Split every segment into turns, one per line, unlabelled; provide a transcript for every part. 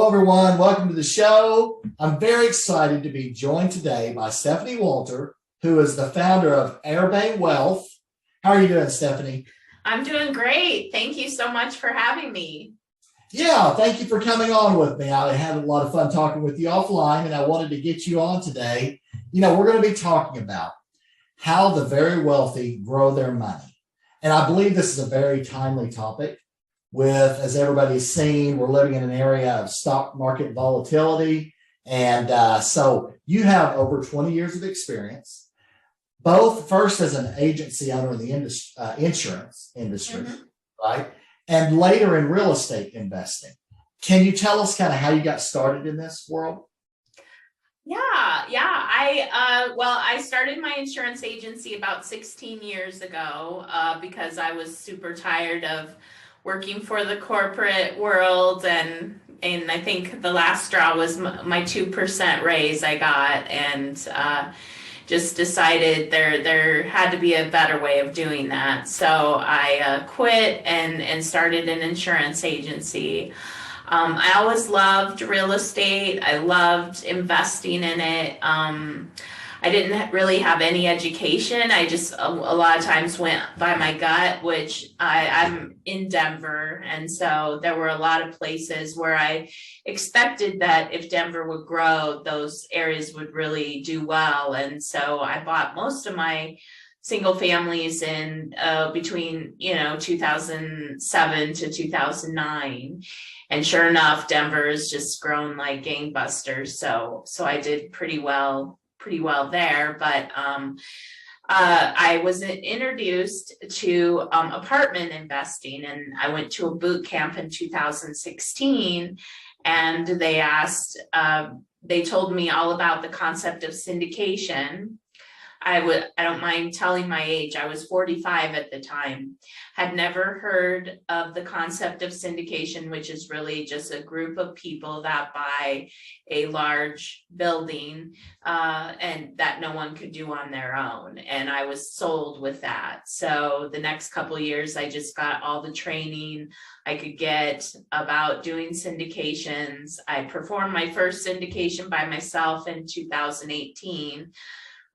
Hello, everyone. Welcome to the show. I'm very excited to be joined today by Stephanie Walter, who is the founder of Erbe Wealth. How are you doing, Stephanie?
I'm doing great. Thank you so much for having me.
Yeah, thank you for coming on with me. I had a lot of fun talking with you offline, and I wanted to get you on today. We're going to be talking about how the very wealthy grow their money. And I believe this is a very timely topic. As everybody's seen, we're living in an area of stock market volatility. And so you have over 20 years of experience, both first as an agency owner in the insurance industry, right? And later in real estate investing. Can you tell us kind of how you got started in this world?
Yeah. I started my insurance agency about 16 years ago because I was super tired of working for the corporate world, and I think the last straw was my 2% raise I got, and just decided there had to be a better way of doing that. So I quit and started an insurance agency. I always loved real estate. I loved investing in it. I didn't really have any education. I just a lot of times went by my gut, which I'm in Denver. And so there were a lot of places where I expected that if Denver would grow, those areas would really do well. And so I bought most of my single families in between 2007 to 2009. And sure enough, Denver has just grown like gangbusters. So I did pretty well there. But I was introduced to apartment investing, and I went to a boot camp in 2016, and they told me all about the concept of syndication. I don't mind telling my age. I was 45 at the time. Had never heard of the concept of syndication, which is really just a group of people that buy a large building and that no one could do on their own. And I was sold with that. So the next couple of years, I just got all the training I could get about doing syndications. I performed my first syndication by myself in 2018.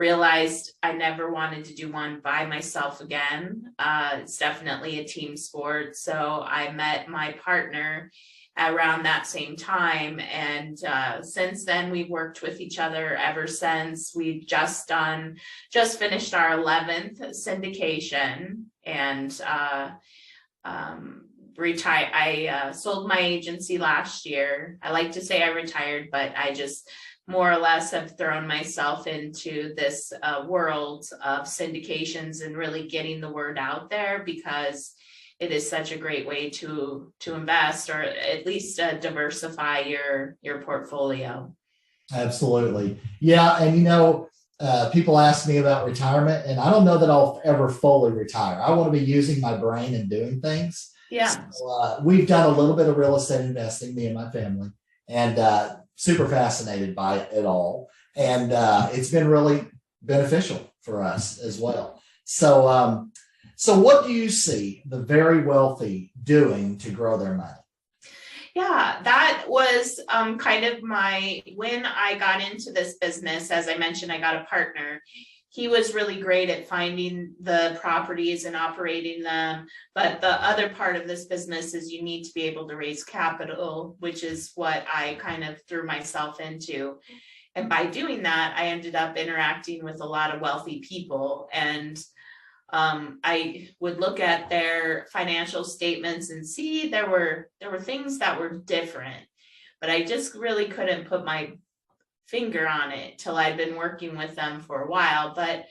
Realized I never wanted to do one by myself again. It's definitely a team sport. So I met my partner around that same time. And since then, we've worked with each other ever since. We've just finished our 11th syndication, and I sold my agency last year. I like to say I retired, but I just more or less have thrown myself into this world of syndications and really getting the word out there, because it is such a great way to invest, or at least diversify your portfolio.
Absolutely. Yeah. And people ask me about retirement, and I don't know that I'll ever fully retire. I want to be using my brain and doing things.
Yeah.
So, we've done a little bit of real estate investing, me and my family, and super fascinated by it all. And it's been really beneficial for us as well. So what do you see the very wealthy doing to grow their money?
Yeah, that was kind of when I got into this business. As I mentioned, I got a partner. He was really great at finding the properties and operating them. But the other part of this business is you need to be able to raise capital, which is what I kind of threw myself into. And by doing that, I ended up interacting with a lot of wealthy people. And I would look at their financial statements and see there were things that were different, but I just really couldn't put my finger on it till I'd been working with them for a while. But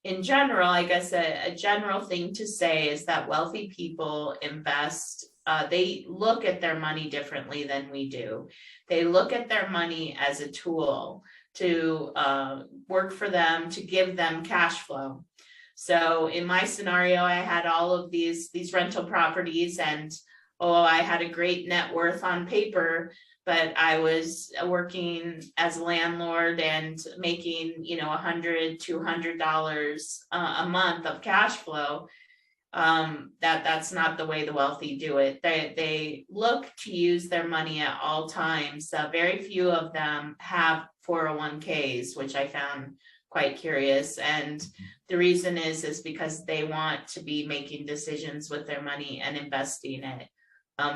in general, I guess a general thing to say is that wealthy people invest. They look at their money differently than we do. They look at their money as a tool to work for them, to give them cash flow. So in my scenario, I had all of these rental properties, and I had a great net worth on paper, but I was working as a landlord and making, $100, $200 a month of cash flow. That's not the way the wealthy do it. They look to use their money at all times. Very few of them have 401ks, which I found quite curious. And the reason is because they want to be making decisions with their money and investing it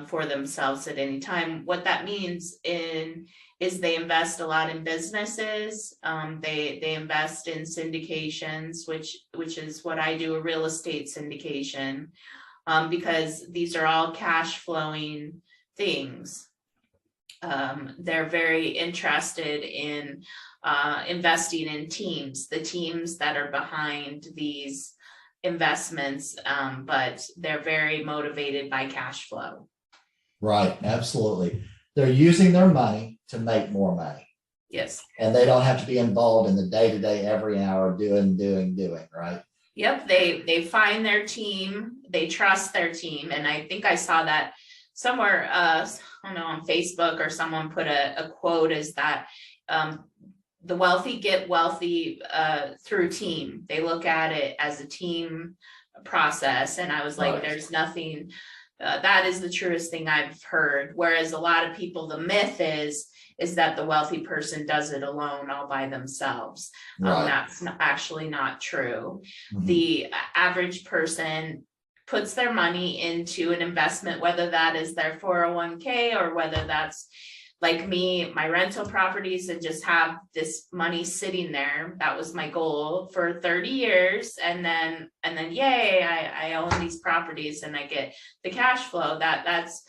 for themselves at any time. What that means is they invest a lot in businesses. They invest in syndications, which is what I do, a real estate syndication, because these are all cash flowing things. They're very interested in investing in teams, the teams that are behind these investments, but they're very motivated by cash flow.
Right, absolutely. They're using their money to make more money.
Yes.
And they don't have to be involved in the day-to-day, every hour doing, right?
Yep, they find their team, they trust their team. And I think I saw that somewhere, I don't know, on Facebook, or someone put a quote is that the wealthy get wealthy through team. They look at it as a team process. And I was like, there's nothing, that is the truest thing I've heard. Whereas a lot of people, the myth is that the wealthy person does it alone, all by themselves. That's actually not true. Mm-hmm. The average person puts their money into an investment, whether that is their 401k or whether that's like me, my rental properties, and just have this money sitting there. That was my goal for 30 years. And then yay, I own these properties and I get the cash flow. That's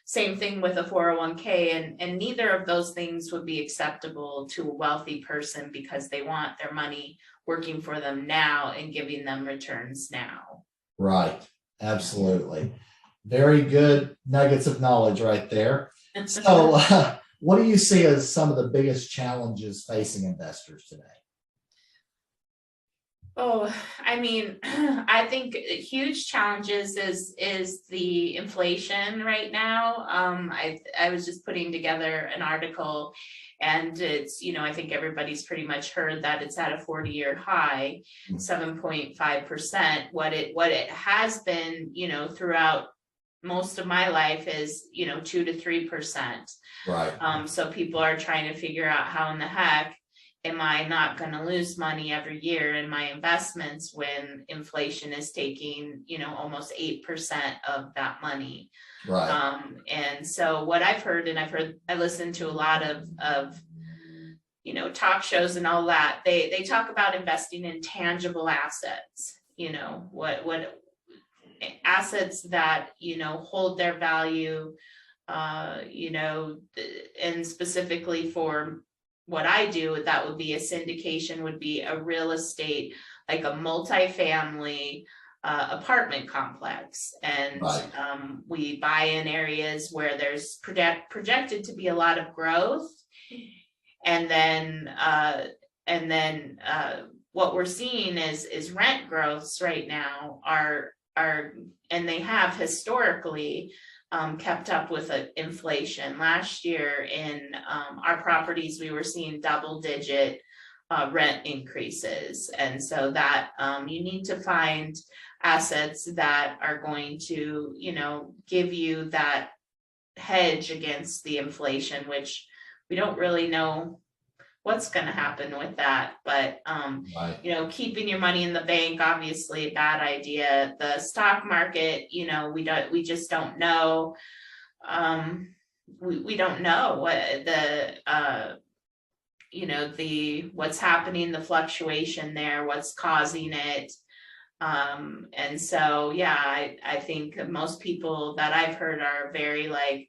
same thing with a 401k. And neither of those things would be acceptable to a wealthy person, because they want their money working for them now and giving them returns now.
Right. Absolutely. Very good nuggets of knowledge right there. So what do you see as some of the biggest challenges facing investors today?
Oh, I mean, I think huge challenges is the inflation right now. I was just putting together an article, and it's, I think everybody's pretty much heard that it's at a 40-year high, 7.5%. What it has been, throughout most of my life is, 2 to 3%.
Right.
So people are trying to figure out how in the heck am I not going to lose money every year in my investments when inflation is taking, almost 8% of that money.
Right.
And so what I've heard, I listened to a lot of talk shows and all that, they talk about investing in tangible assets, what assets that, hold their value, and specifically for what I do, that would be a syndication, would be a real estate, like a multifamily apartment complex. And we buy in areas where there's projected to be a lot of growth. And then what we're seeing is rent growths right now are and they have historically kept up with inflation. Last year in our properties, we were seeing double-digit rent increases. And so that you need to find assets that are going to, give you that hedge against the inflation, which we don't really know what's going to happen with that. But, keeping your money in the bank, obviously a bad idea. The stock market, we just don't know. We don't know what what's happening, the fluctuation there, what's causing it. And so, I think most people that I've heard are very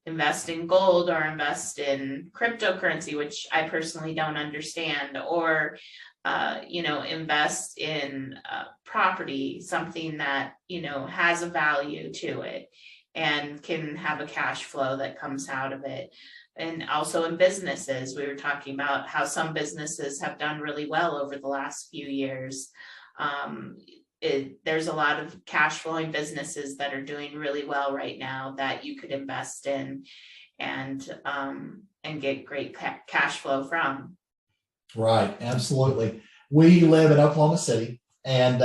invest in gold or invest in cryptocurrency, which I personally don't understand, or, invest in property, something that, has a value to it and can have a cash flow that comes out of it. And also in businesses, we were talking about how some businesses have done really well over the last few years. There's a lot of cash flowing businesses that are doing really well right now that you could invest in and get great cash flow from.
Right. Absolutely. We live in Oklahoma City, and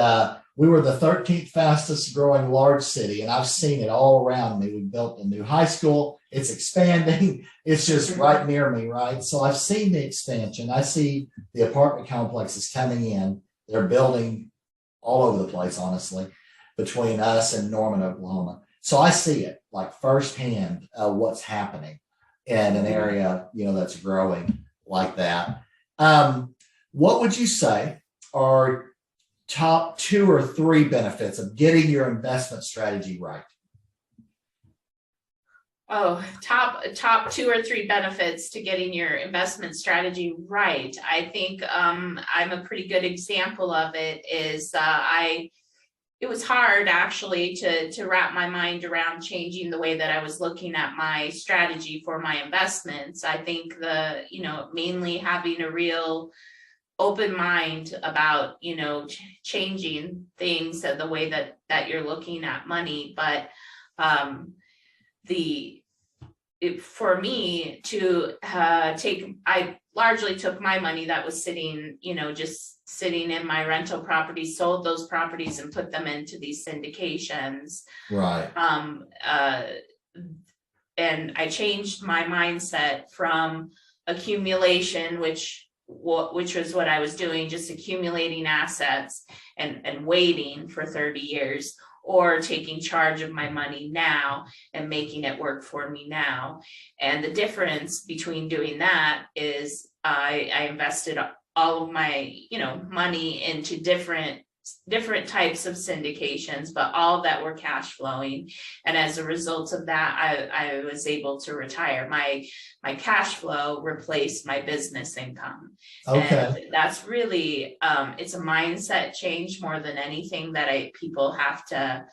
we were the 13th fastest growing large city, and I've seen it all around me. We built a new high school. It's expanding. It's just right near me, right? So I've seen the expansion. I see the apartment complexes coming in. They're building all over the place, honestly, between us and Norman, Oklahoma. So I see it like firsthand what's happening in an area, that's growing like that. What would you say are top 2 or 3 benefits of getting your investment strategy right?
Oh, top 2 or 3 benefits to getting your investment strategy right. I think I'm a pretty good example of it. It was hard actually to wrap my mind around changing the way that I was looking at my strategy for my investments. I think mainly having a real open mind about, changing things the way that you're looking at money. But for me to I largely took my money that was sitting, just sitting in my rental properties, sold those properties and put them into these syndications.
Right.
And I changed my mindset from accumulation, which was what I was doing, just accumulating assets and waiting for 30 years, or taking charge of my money now and making it work for me now. And the difference between doing that is I invested all of my, money into different types of syndications, but all of that were cash flowing. And as a result of that, I was able to retire. My cash flow replaced my business income.
Okay.
And that's really, it's a mindset change more than anything that people have to,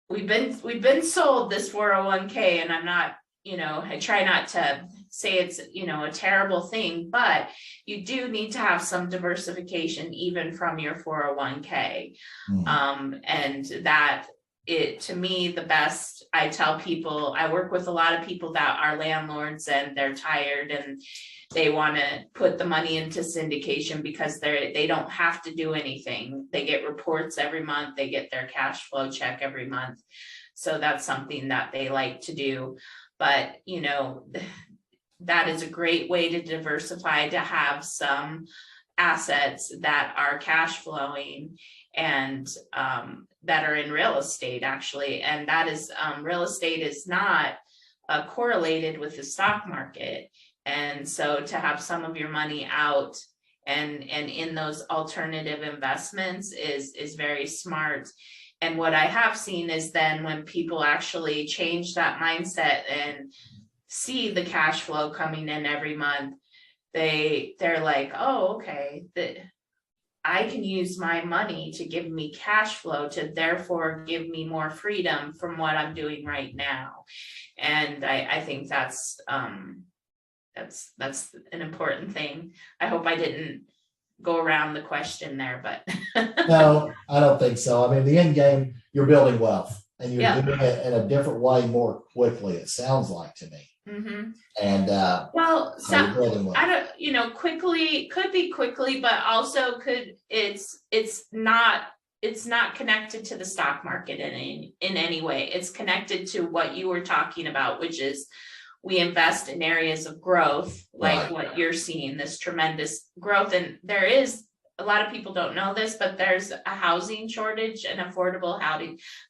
we've been sold this 401k, and I'm not, I try not to say it's, a terrible thing, but you do need to have some diversification even from your 401k. And that to me, the best, I tell people, I work with a lot of people that are landlords and they're tired and they want to put the money into syndication because they don't have to do anything. They get reports every month. They get their cash flow check every month. So that's something that they like to do. But, that is a great way to diversify, to have some assets that are cash flowing and that are in real estate, actually. And that is, real estate is not correlated with the stock market. And so to have some of your money out and in those alternative investments is very smart. And what I have seen is then when people actually change that mindset and see the cash flow coming in every month, they're like, oh, okay, I can use my money to give me cash flow to therefore give me more freedom from what I'm doing right now. And I think that's an important thing. I hope I didn't go around the question there, but
no, I don't think so. I mean, the end game, you're building wealth and you're doing it in a different way more quickly, it sounds like to me.
Mm-hmm.
And
I don't, quickly could be quickly, but also it's not connected to the stock market in any way. It's connected to what you were talking about, which is we invest in areas of growth, like what you're seeing, this tremendous growth. And there is, a lot of people don't know this, but there's a housing shortage, an affordable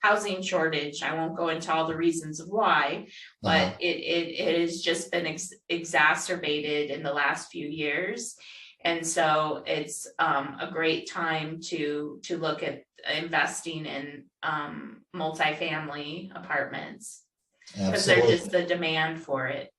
housing shortage. I won't go into all the reasons of why, but it has just been exacerbated in the last few years. And so it's a great time to look at investing in multifamily apartments, because there's just the demand for it.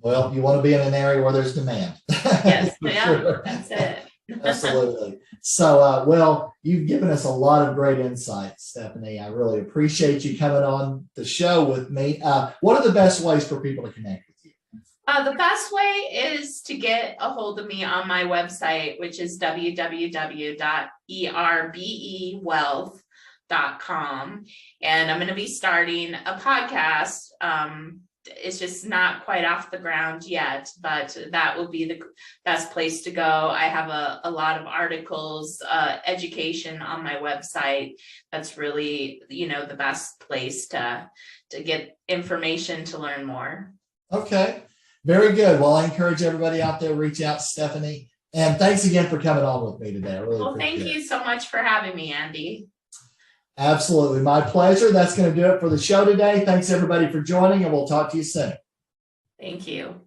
Well, you want to be in an area where there's demand.
Yes, sure. That's it.
Absolutely. So, well, you've given us a lot of great insights, Stephanie. I really appreciate you coming on the show with me. What are the best ways for people to connect with you?
The best way is to get a hold of me on my website, which is www.erbewealth.com. And I'm going to be starting a podcast it's just not quite off the ground yet, but that will be the best place to go. I have a lot of articles, education on my website. That's really, the best place to get information to learn more.
Okay, very good. Well, I encourage everybody out there, reach out to Stephanie. And thanks again for coming on with me today. I really appreciate it.
Thank you so much for having me, Andy.
Absolutely. My pleasure. That's going to do it for the show today. Thanks everybody for joining, and we'll talk to you soon.
Thank you.